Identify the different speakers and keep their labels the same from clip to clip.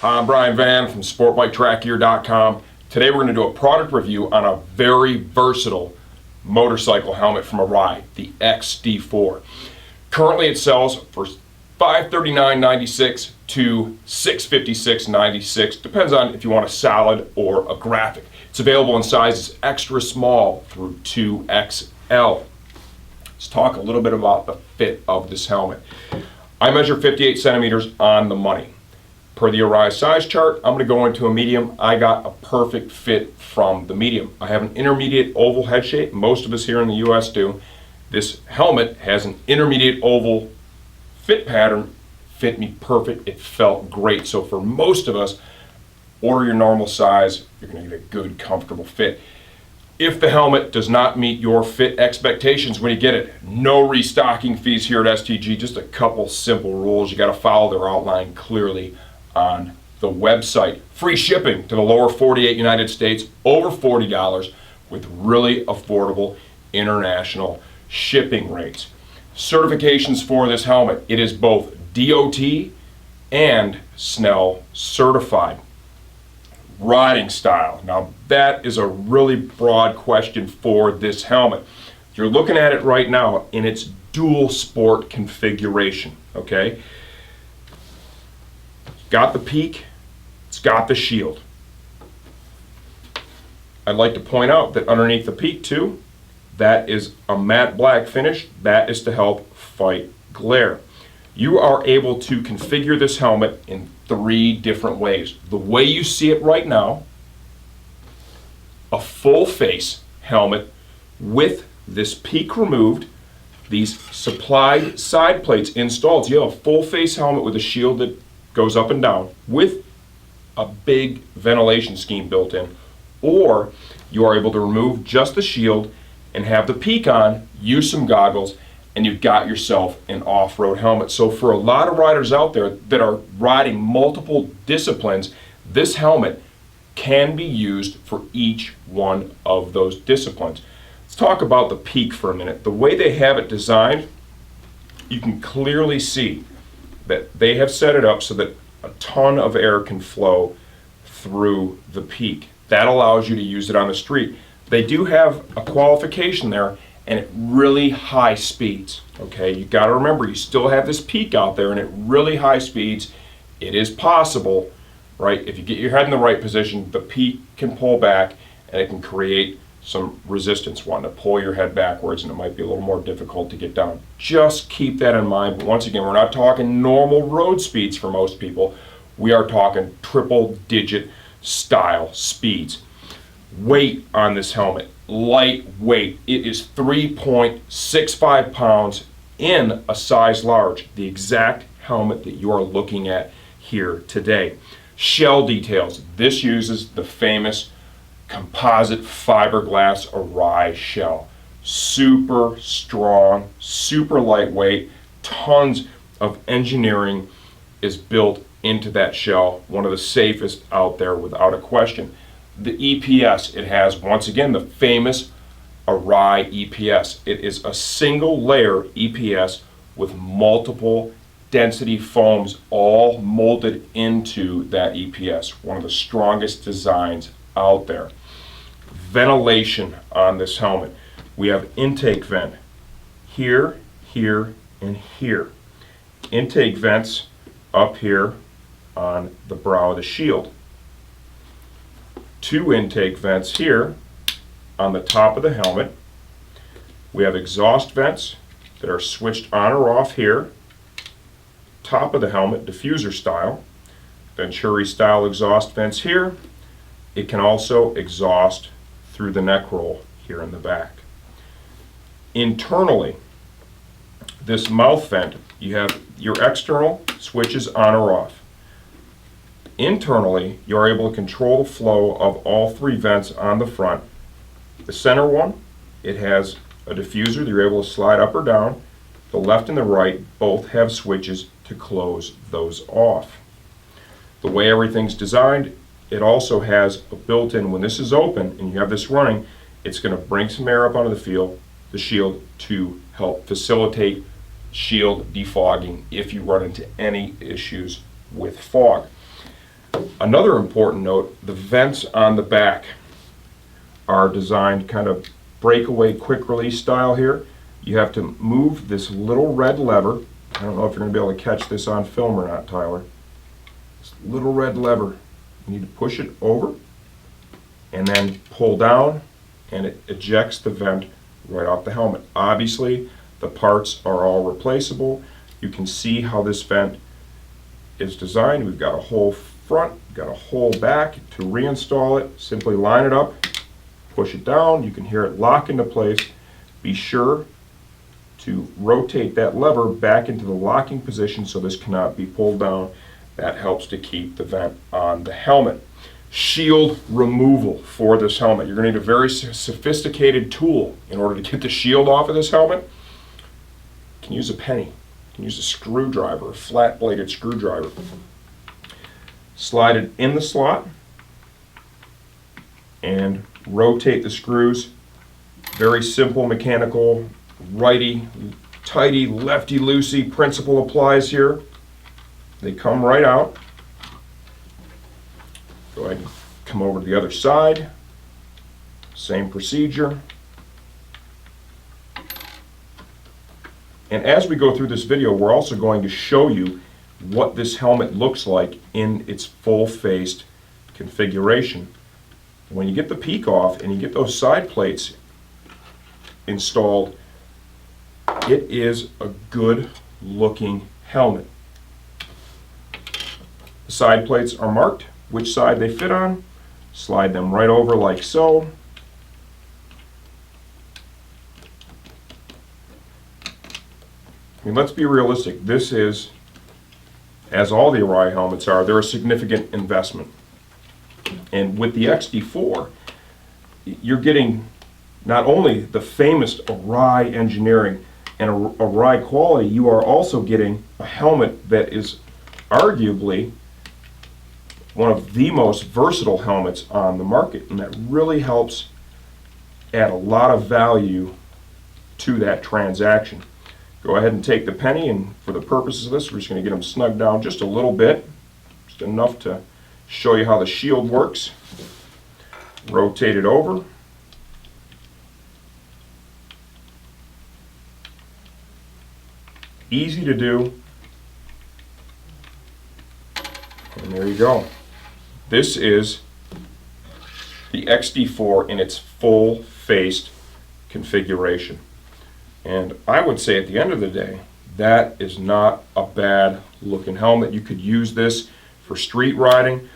Speaker 1: Hi, I'm Brian Van from SportBikeTrackGear.com. Today we're going to do a product review on a very versatile motorcycle helmet from Arai, the XD4. Currently it sells for $539.96 to $656.96. Depends on if you want a solid or a graphic. It's available in sizes extra small through 2XL. Let's talk a little bit about the fit of this helmet. I measure 58 centimeters on the money. Per the Arai size chart, I'm going to go into a medium. I got a perfect fit from the medium. I have an intermediate oval head shape. Most of us here in the US do. This helmet has an intermediate oval fit pattern. Fit me perfect. It felt great. So for most of us, order your normal size. You're going to get a good, comfortable fit. If the helmet does not meet your fit expectations when you get it, no restocking fees here at STG. Just a couple simple rules. You got to follow their outline clearly on the website. Free shipping to the lower 48 United States, over $40 with really affordable international shipping rates. Certifications for this helmet: it is both DOT and SNELL certified. Riding style. Now that is a really broad question for this helmet. You're looking at it right now in its dual sport configuration, okay? Got the peak, it's got the shield. I'd like to point out that underneath the peak too, that is a matte black finish. That is to help fight glare. You are able to configure this helmet in 3 different ways. The way you see it right now, a full face helmet with this peak removed, these supplied side plates installed. So you have a full face helmet with a shield that goes up and down with a big ventilation scheme built in, or you are able to remove just the shield and have the peak on, use some goggles, and you've got yourself an off-road helmet. So for a lot of riders out there that are riding multiple disciplines, this helmet can be used for each one of those disciplines. Let's talk about the peak for a minute. The way they have it designed, you can clearly see that they have set it up so that a ton of air can flow through the peak. That allows you to use it on the street. They do have a qualification there, and at really high speeds. Okay, you got to remember, you still have this peak out there, and at really high speeds, it is possible, right? If you get your head in the right position, the peak can pull back, and it can create some resistance, wanting to pull your head backwards, and it might be a little more difficult to get down. Just keep that in mind. But once again, we're not talking normal road speeds for most people. We are talking triple-digit style speeds. Weight on this helmet, lightweight. It is 3.65 pounds in a size large, the exact helmet that you are looking at here today. Shell details. This uses the famous composite fiberglass Arai shell. Super strong, super lightweight, tons of engineering is built into that shell. One of the safest out there without a question. The EPS, it has, once again, the famous Arai EPS. It is a single layer EPS with multiple density foams all molded into that EPS. One of the strongest designs out there. Ventilation on this helmet. We have intake vent here, here, and here. Intake vents up here on the brow of the shield. 2 intake vents here on the top of the helmet. We have exhaust vents that are switched on or off here. Top of the helmet, diffuser style. Venturi style exhaust vents here. It can also exhaust through the neck roll here in the back. Internally, this mouth vent, you have your external switches on or off. Internally, you're able to control the flow of all 3 vents on the front. The center one, it has a diffuser that you're able to slide up or down. The left and the right both have switches to close those off. The way everything's designed, it also has a built-in, when this is open and you have this running, it's going to bring some air up onto the shield to help facilitate shield defogging if you run into any issues with fog. Another important note, the vents on the back are designed kind of breakaway quick release style here. You have to move this little red lever. I don't know if you're going to be able to catch this on film or not, Tyler. This little red lever, you need to push it over and then pull down, and it ejects the vent right off the helmet. Obviously, the parts are all replaceable. You can see how this vent is designed. We've got a hole front, got a hole back. To reinstall it, simply line it up, push it down. You can hear it lock into place. Be sure to rotate that lever back into the locking position so this cannot be pulled down. That helps to keep the vent on the helmet. Shield removal for this helmet. You're going to need a very sophisticated tool in order to get the shield off of this helmet. You can use a penny. You can use a screwdriver, a flat-bladed screwdriver. Slide it in the slot and rotate the screws. Very simple mechanical righty-tighty, lefty-loosey principle applies here. They come right out. Go ahead and come over to the other side. Same procedure. And as we go through this video, we're also going to show you what this helmet looks like in its full-faced configuration. When you get the peak off and you get those side plates installed, it is a good looking helmet. The side plates are marked, which side they fit on. Slide them right over like so. I mean, let's be realistic. This is, as all the Arai helmets are, they're a significant investment. And with the XD4, you're getting not only the famous Arai engineering and Arai quality, you are also getting a helmet that is arguably one of the most versatile helmets on the market, and that really helps add a lot of value to that transaction. Go ahead and take the penny, and for the purposes of this, we're just going to get them snugged down just a little bit, just enough to show you how the shield works. Rotate it over. Easy to do. And there you go. This is the XD4 in its full-faced configuration. And I would say at the end of the day, that is not a bad looking helmet. You could use this for street riding.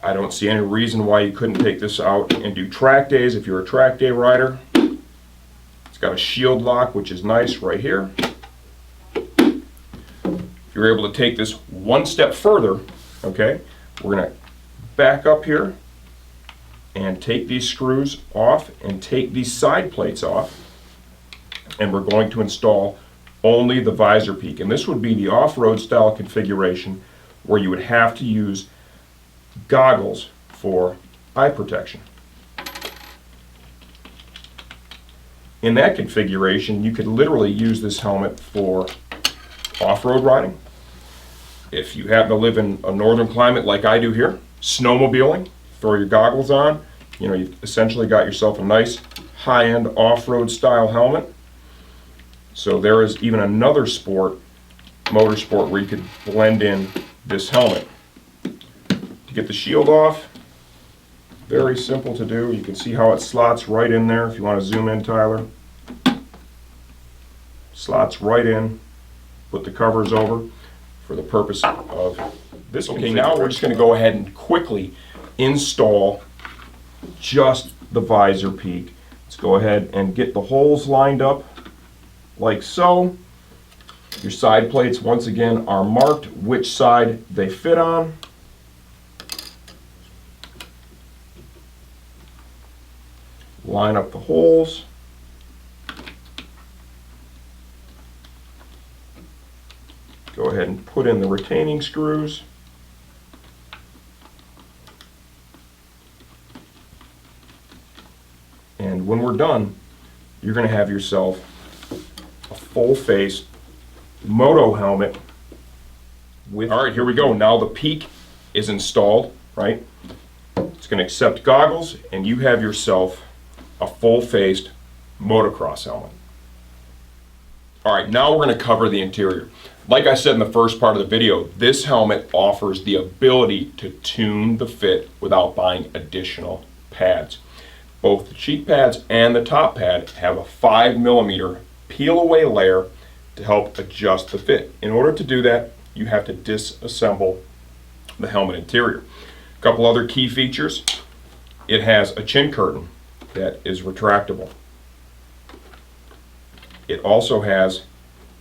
Speaker 1: I don't see any reason why you couldn't take this out and do track days if you're a track day rider. It's got a shield lock, which is nice right here. If you're able to take this one step further, okay, we're going to back up here and take these screws off and take these side plates off, and we're going to install only the visor peak. And this would be the off-road style configuration where you would have to use goggles for eye protection. In that configuration, you could literally use this helmet for off-road riding. If you happen to live in a northern climate like I do here, snowmobiling, throw your goggles on, you know, you've essentially got yourself a nice high-end off-road style helmet. So there is even another sport, motorsport, where you could blend in this helmet. To get the shield off, very simple to do. You can see how it slots right in there. If you want to zoom in, Tyler. Slots right in. Put the covers over for the purpose of this. Okay, now we're just going to go ahead and quickly install just the visor peak. Let's go ahead and get the holes lined up like so. Your side plates, once again, are marked which side they fit on. Line up the holes. Go ahead and put in the retaining screws. And when we're done, you're going to have yourself a full-face moto helmet with. All right, here we go. Now the peak is installed, right? It's going to accept goggles, and you have yourself a full-faced motocross helmet. All right, now we're going to cover the interior. Like I said in the first part of the video, this helmet offers the ability to tune the fit without buying additional pads. Both the cheek pads and the top pad have a 5mm peel-away layer to help adjust the fit. In order to do that, you have to disassemble the helmet interior. A couple other key features. It has a chin curtain that is retractable. It also has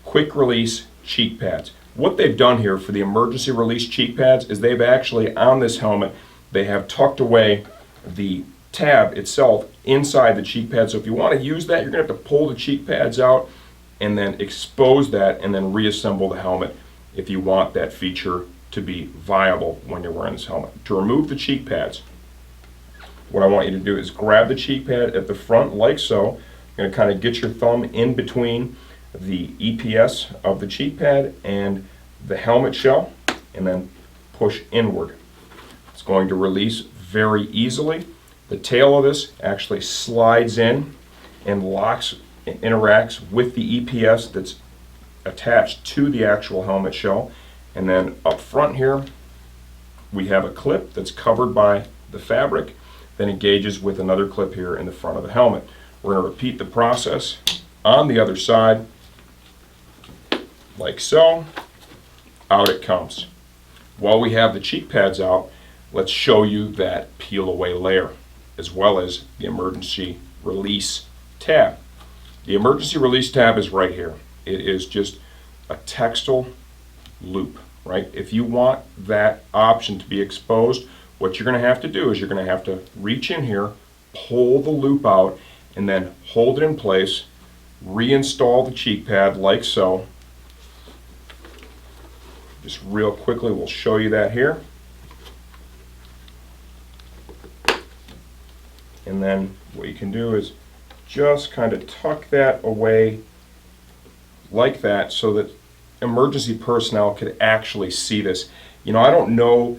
Speaker 1: quick release cheek pads. What they've done here for the emergency release cheek pads is they've actually, on this helmet, they have tucked away the tab itself inside the cheek pad. So if you want to use that, you're going to have to pull the cheek pads out and then expose that and then reassemble the helmet if you want that feature to be viable when you're wearing this helmet. To remove the cheek pads, what I want you to do is grab the cheek pad at the front like so. You're going to kind of get your thumb in between the EPS of the cheek pad and the helmet shell and then push inward. It's going to release very easily. The tail of this actually slides in and locks and interacts with the EPS that's attached to the actual helmet shell. And then up front here we have a clip that's covered by the fabric that engages with another clip here in the front of the helmet. We're going to repeat the process on the other side, like so. Out it comes. While we have the cheek pads out, let's show you that peel away layer, as well as the emergency release tab. The emergency release tab is right here. It is just a textile loop, right? If you want that option to be exposed, what you're going to have to do is you're going to have to reach in here, pull the loop out, and then hold it in place, reinstall the cheek pad like so. Just real quickly, we'll show you that here. And then what you can do is just kind of tuck that away like that so that emergency personnel could actually see this. You know, I don't know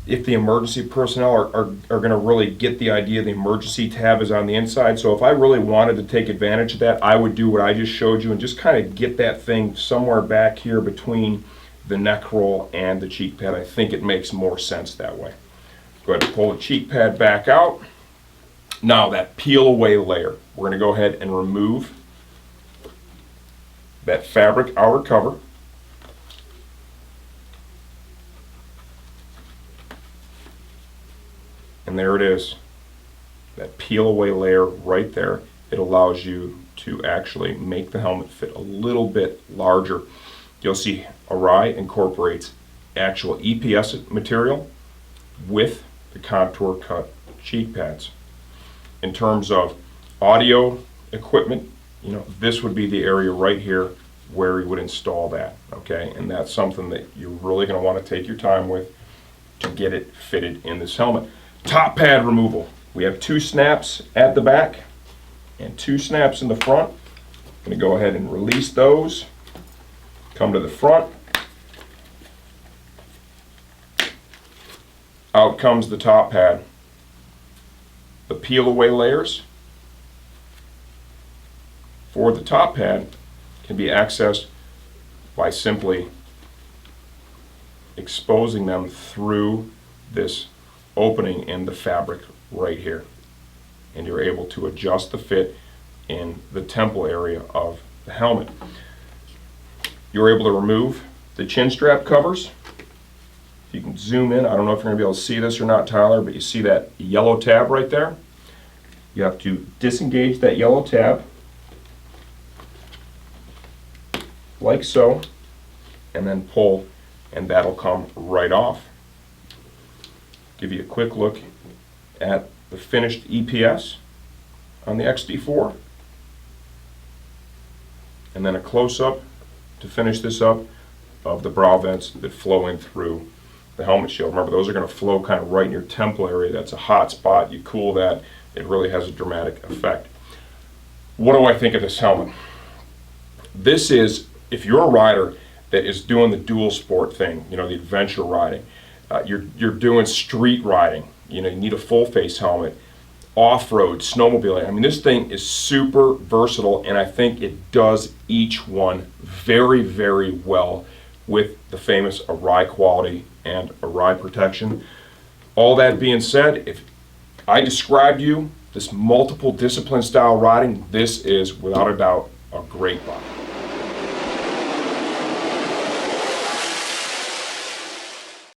Speaker 1: if the emergency personnel are going to really get the idea the emergency tab is on the inside. So if I really wanted to take advantage of that, I would do what I just showed you and just kind of get that thing somewhere back here between the neck roll and the cheek pad. I think it makes more sense that way. Go ahead and pull the cheek pad back out. Now that peel away layer, we're going to go ahead and remove that fabric outer cover. And there it is, that peel away layer right there. It allows you to actually make the helmet fit a little bit larger. You'll see Arai incorporates actual EPS material with the contour cut cheek pads. In terms of audio equipment, you know, this would be the area right here where you would install that, okay? And that's something that you're really going to want to take your time with to get it fitted in this helmet. Top pad removal. We have 2 snaps at the back and 2 snaps in the front. I'm going to go ahead and release those. Come to the front. Out comes the top pad. The peel away layers for the top pad can be accessed by simply exposing them through this opening in the fabric right here, and you're able to adjust the fit in the temple area of the helmet. You're able to remove the chin strap covers. You can zoom in. I don't know if you're going to be able to see this or not, Tyler, but you see that yellow tab right there? You have to disengage that yellow tab like so, and then pull, and that'll come right off. Give you a quick look at the finished EPS on the XD4, and then a close-up to finish this up of the brow vents that flow in through the helmet shield. Remember, those are going to flow kind of right in your temple area. That's a hot spot. You cool that, it really has a dramatic effect. What do I think of this helmet? This is, if you're a rider that is doing the dual sport thing, you know, the adventure riding, you're doing street riding, you need a full face helmet, off-road, snowmobiling. I mean, this thing is super versatile, and I think it does each one very, very well with the famous Arai quality and Arai protection. All that being said, if I described you this multiple discipline style riding, this is without a doubt a great bike.